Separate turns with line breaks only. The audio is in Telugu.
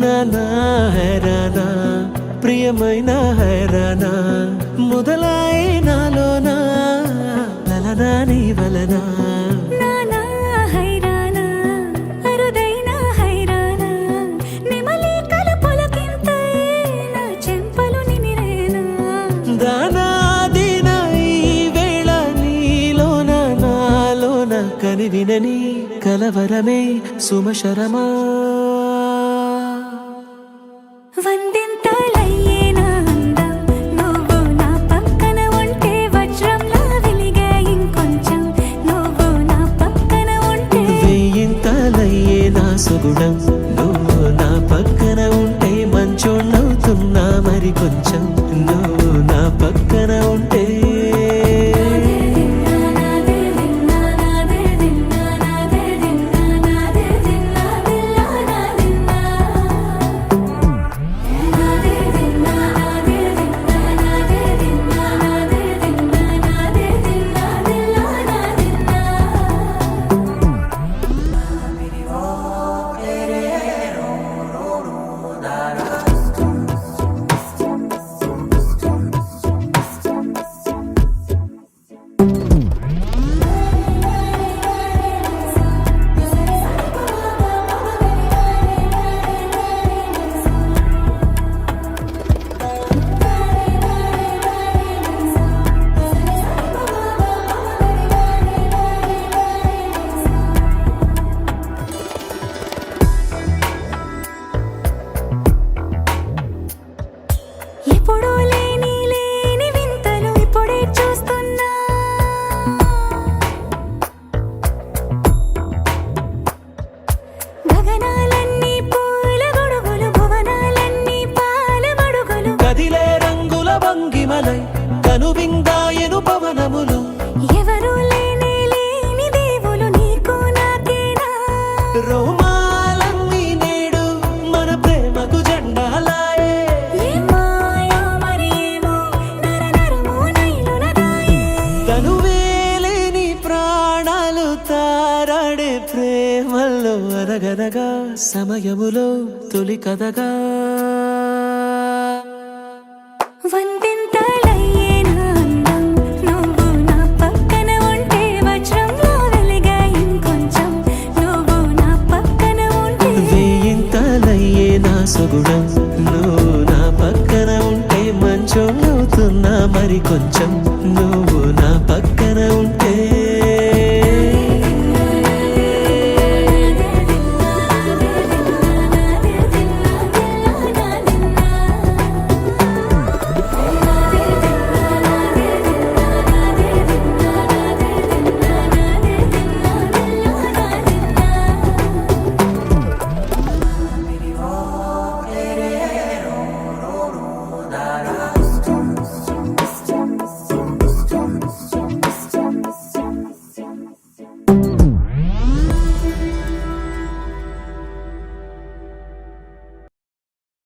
నానా హైరానా ప్రియమైన హైరానా మొదలై నాలోనా లలనా నీ వలనా
నానా హైరానా అరుదైన హైరానా నిమలి కలుపులకింతై నా చెంపలు నిమిరేనా
దానా దినా ఈ వేళ నీలోన నాలోన కనివినని కలవరమే సుమశరమా
వందింతలయ్యేనా అందం నువ్వు నా పక్కన ఉంటే వజ్రంలా వెలిగే ఇంకొంచెం నువ్వు నా పక్కన ఉంటే
వెయ్యింతలయ్యే నా సుగుణం నువ్వు నా పక్కన ఉంటే మంచోణ్ణవుతున్నా మరి కొంచెం నువ్వు నా పక్కన ఉంటే
ఎప్పుడూ లేని వింతలు ఇప్పుడే చూస్తున్నా గగనాలన్నీ పూల గొడుగులు భువనాలన్నీ పాల మడుగులు
కదిలే రంగుల భంగిమలై కనువిందాయను పవనములు
ఎవరూ లేని దేవులు నీకు నాకేనా
రోమాలన్నీ నేడు మన ప్రేమకు జెండాలాయే
ఏ మాయో మరి ఏమో నరనరమో నైలున దాయే
తనువేలేని ప్రాణాలు తారాడే ప్రేమల్లో అరగనగా సమయములో తొలి కథగా
వందింతలయ్యేనా అందం నువ్వు నా పక్కన ఉంటే వజ్రంలా వెలిగే ఇంకొంచెం నువ్వు నా పక్కన ఉంటే
వెయ్యింతలయ్యే నా సుగుణం నువ్వు నా పక్కన ఉంటే మంచోణ్ణవుతున్నా మరి కొంచెం